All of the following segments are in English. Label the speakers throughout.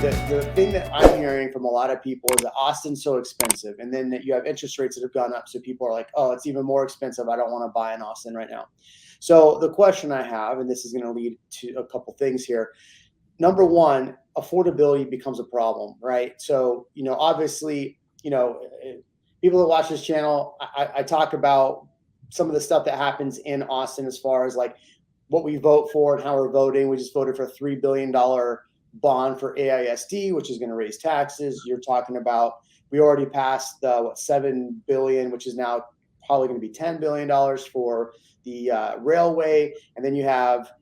Speaker 1: the thing that I'm hearing from a lot of people is that Austin's so expensive, and then that you have interest rates that have gone up. So people are like, oh, it's even more expensive. I don't want to buy in Austin right now. So the question I have, and this is going to lead to a couple things here. Number one, affordability becomes a problem, right? So, obviously, people that watch this channel, I talk about some of the stuff that happens in Austin as far as like what we vote for and how we're voting. We just voted for a $3 billion bond for AISD, which is going to raise taxes. You're talking about, we already passed $7 billion, which is now probably going to be $10 billion for the railway. And then you have,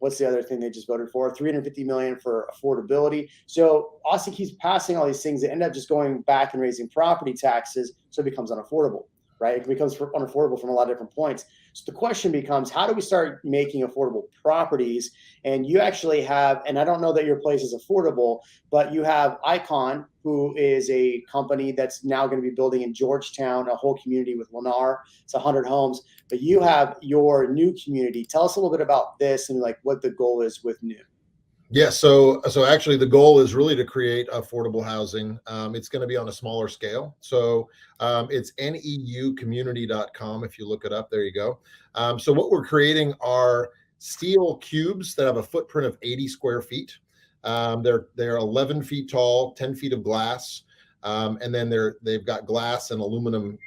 Speaker 1: what's the other thing they just voted for? $350 million for affordability. So Austin keeps passing all these things that end up just going back and raising property taxes. So it becomes unaffordable, right? It becomes unaffordable from a lot of different points. So the question becomes, how do we start making affordable properties? And you actually have, and I don't know that your place is affordable, but you have Icon, who is a company that's now going to be building in Georgetown, a whole community with Lennar. It's 100 homes, but you have your new community. Tell us a little bit about this and like what the goal is with new.
Speaker 2: Yeah, so actually the goal is really to create affordable housing. It's going to be on a smaller scale. So it's neucommunity.com. If you look it up, there you go. So what we're creating are steel cubes that have a footprint of 80 square feet. They're 11 feet tall, 10 feet of glass. And then they've got glass and aluminum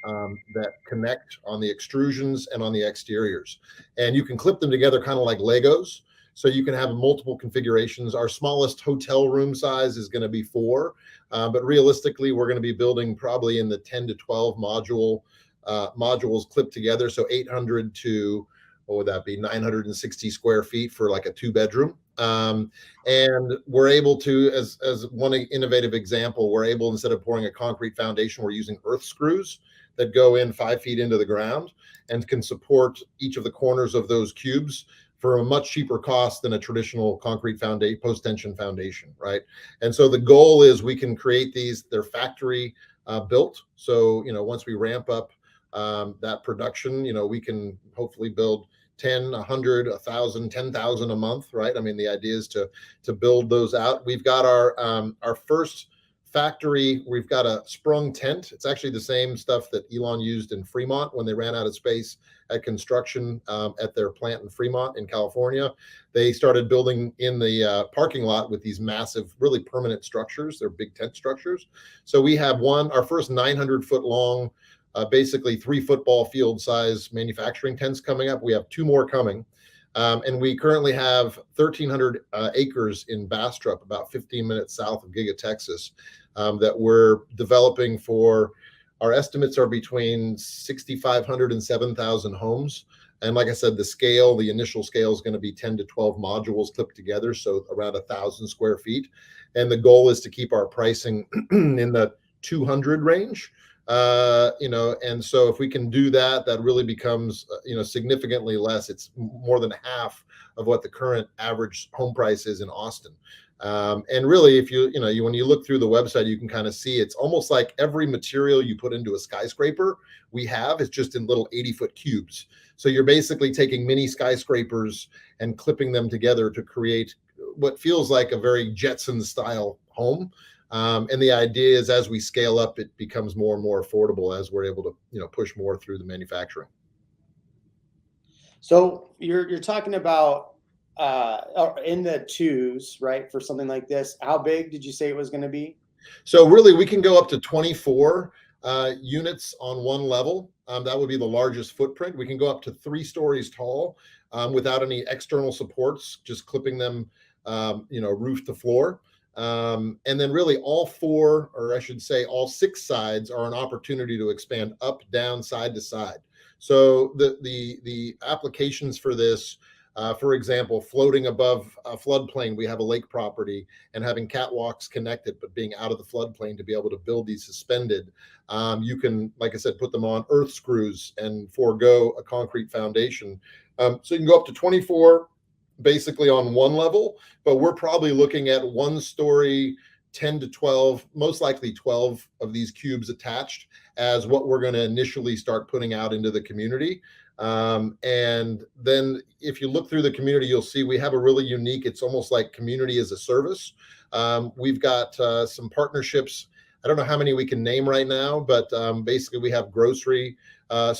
Speaker 2: that connect on the extrusions and on the exteriors. And you can clip them together kind of like Legos. So you can have multiple configurations. Our smallest hotel room size is going to be 4, but realistically, we're going to be building probably in the 10 to 12 modules clipped together. So 800 to, what would that be, 960 square feet for like a 2-bedroom. And we're able to, as one innovative example, we're able, instead of pouring a concrete foundation, we're using earth screws that go in 5 feet into the ground and can support each of the corners of those cubes for a much cheaper cost than a traditional concrete foundation, post-tension foundation, right? And so the goal is we can create these, they're factory built. So, once we ramp up that production, we can hopefully build 10, 100, 1,000, 10,000 a month, right? I mean, the idea is to build those out. We've got our first factory. We've got a sprung tent. It's actually the same stuff that Elon used in Fremont when they ran out of space at construction at their plant in Fremont in California. They started building in the parking lot with these massive, really permanent structures. They're big tent structures. So we have our first 900-foot long, basically 3 football field size manufacturing tents coming up. We have 2 more coming. And we currently have 1,300 acres in Bastrop, about 15 minutes south of Giga, Texas, that we're developing for. Our estimates are between 6,500 and 7,000 homes. And like I said, the initial scale is going to be 10 to 12 modules clipped together, so around 1,000 square feet. And the goal is to keep our pricing in the 200 range. And so if we can do that, that really becomes, significantly less. It's more than half of what the current average home price is in Austin. And really, if when you look through the website, you can kind of see it's almost like every material you put into a skyscraper it's just in little 80-foot cubes. So you're basically taking mini skyscrapers and clipping them together to create what feels like a very Jetson style home. And the idea is, as we scale up, it becomes more and more affordable as we're able to, push more through the manufacturing.
Speaker 1: So you're talking about in the 2s, right? For something like this, how big did you say it was going to be?
Speaker 2: So really, we can go up to 24 units on one level. That would be the largest footprint. We can go up to 3 stories tall without any external supports, just clipping them, roof to floor. And then really all 4, or I should say all 6 sides, are an opportunity to expand up, down, side to side. So the applications for this, for example, floating above a floodplain, we have a lake property, and having catwalks connected, but being out of the floodplain to be able to build these suspended. You can, like I said, put them on earth screws and forego a concrete foundation. So you can go up to 24 basically on one level, but we're probably looking at 1-story, 10 to 12, most likely 12 of these cubes attached as what we're going to initially start putting out into the community. And then if you look through the community, you'll see we have a really unique, it's almost like community as a service. We've got some partnerships. I don't know how many we can name right now, but basically we have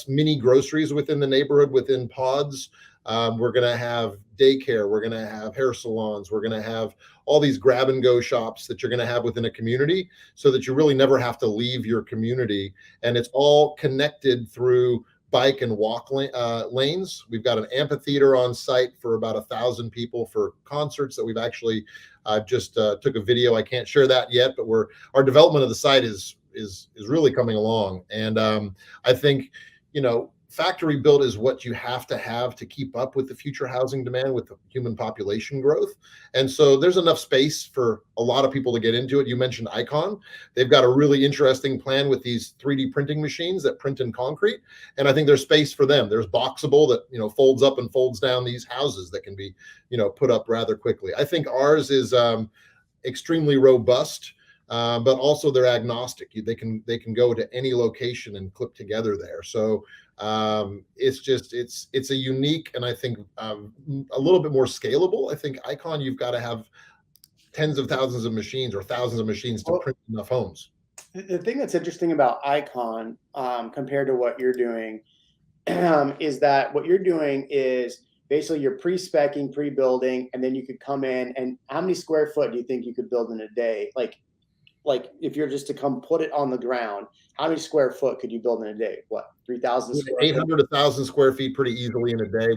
Speaker 2: mini groceries within the neighborhood, within pods. We're going to have daycare. We're going to have hair salons. We're going to have all these grab and go shops that you're going to have within a community, so that you really never have to leave your community. And it's all connected through bike and walk lanes. We've got an amphitheater on site for about 1,000 people for concerts that we've actually just took a video. I can't share that yet, but our development of the site is really coming along. And I think, factory built is what you have to keep up with the future housing demand, with the human population growth. And so there's enough space for a lot of people to get into it. You mentioned Icon. They've got a really interesting plan with these 3D printing machines that print in concrete. And I think there's space for them. There's Boxable that, folds up and folds down these houses that can be, put up rather quickly. I think ours is extremely robust. But also they're agnostic. They can go to any location and clip together there. So it's a unique, and I think a little bit more scalable. I think Icon, you've got to have tens of thousands of machines or thousands of machines to print enough homes.
Speaker 1: The thing that's interesting about Icon compared to what you're doing is that what you're doing is basically you're pre-speccing, pre-building, and then you could come in, and how many square foot do you think you could build in a day? Like if you're just to come put it on the ground, how many square foot could you build in a day? What, 3,000 square
Speaker 2: 800, 1,000 square feet pretty easily in a day.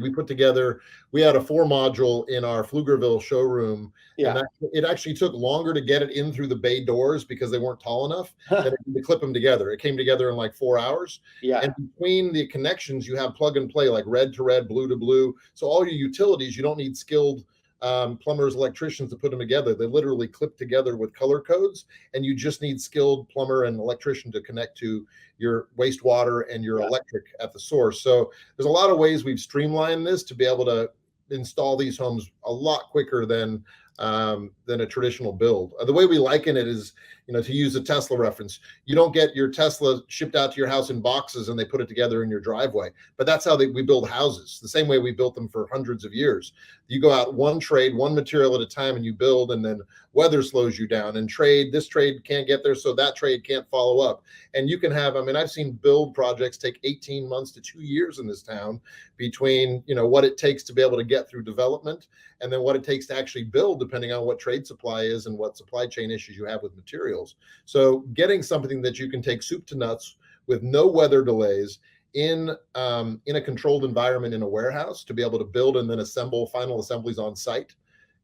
Speaker 2: We had a 4-module in our Pflugerville showroom.
Speaker 1: Yeah.
Speaker 2: And it actually took longer to get it in through the bay doors because they weren't tall enough to clip them together. It came together in like 4 hours.
Speaker 1: Yeah.
Speaker 2: And between the connections, you have plug and play, like red to red, blue to blue. So all your utilities, you don't need skilled plumbers, electricians to put them together. They literally clip together with color codes, and you just need skilled plumber and electrician to connect to your wastewater and your electric at the source. So there's a lot of ways we've streamlined this to be able to install these homes a lot quicker than a traditional build. The way we liken it is, to use a Tesla reference, you don't get your Tesla shipped out to your house in boxes and they put it together in your driveway. But that's how we build houses, the same way we built them for hundreds of years. You go out one trade, one material at a time, and you build, and then weather slows you down, and this trade can't get there, so that trade can't follow up. And you can have, I've seen build projects take 18 months to 2 years in this town, between, what it takes to be able to get through development and then what it takes to actually build, depending on what trade supply is and what supply chain issues you have with materials. So getting something that you can take soup to nuts with no weather delays in a controlled environment in a warehouse, to be able to build and then assemble final assemblies on site,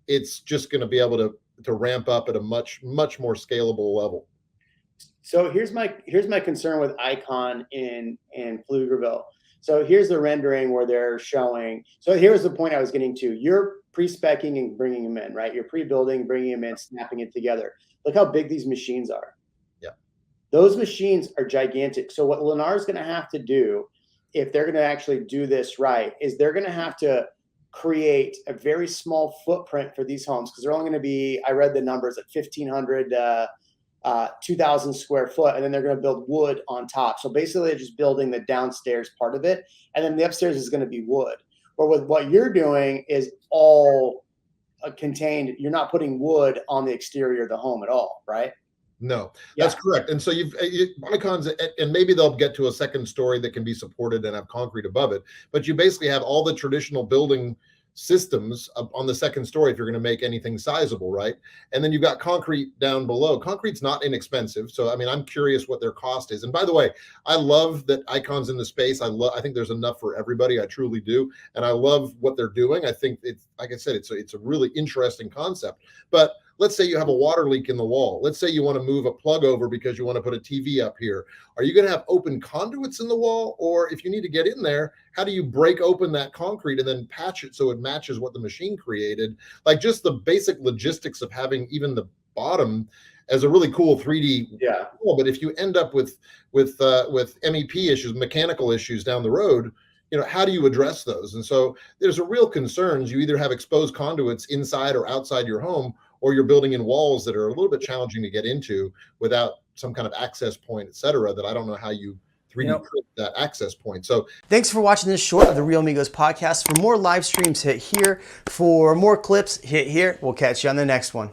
Speaker 2: it's just going to be able to ramp up at a much, much more scalable level.
Speaker 1: So here's my concern with Icon in Pflugerville. So here's the rendering where they're showing. So here's the point I was getting to. You're pre-speccing and bringing them in, right? You're pre-building, bringing them in, snapping it together. Look how big these machines are.
Speaker 2: Yeah.
Speaker 1: Those machines are gigantic. So what Lennar is going to have to do, if they're going to actually do this right, is they're going to have to create a very small footprint for these homes, because they're only going to be, I read the numbers, at 1,500 2,000 square foot, and then they're going to build wood on top. So basically they're just building the downstairs part of it, and then the upstairs is going to be wood. Or with what you're doing is all contained. You're not putting wood on the exterior of the home at all, right?
Speaker 2: No, that's correct. And so Icon's, and maybe they'll get to a second story that can be supported and have concrete above it, but you basically have all the traditional building systems up on the second story if you're going to make anything sizable, right? And then you've got concrete down below. Concrete's not inexpensive, so I'm curious what their cost is. And by the way, I love that Icon's in the space. I think there's enough for everybody. I truly do, and I love what they're doing. I think it's, like I said, it's a really interesting concept. But let's say you have a water leak in the wall. Let's say you want to move a plug over because you want to put a TV up here. Are you going to have open conduits in the wall? Or if you need to get in there, how do you break open that concrete and then patch it so it matches what the machine created? Like, just the basic logistics of having even the bottom as a really cool 3D wall. But if you end up with MEP issues, mechanical issues down the road, how do you address those? And so there's a real concerns. You either have exposed conduits inside or outside your home, or you're building in walls that are a little bit challenging to get into without some kind of access point, et cetera, that I don't know how you 3D print that access point. So
Speaker 3: thanks for watching this short of the Real Amigos podcast. For more live streams, hit here. For more clips, hit here. We'll catch you on the next one.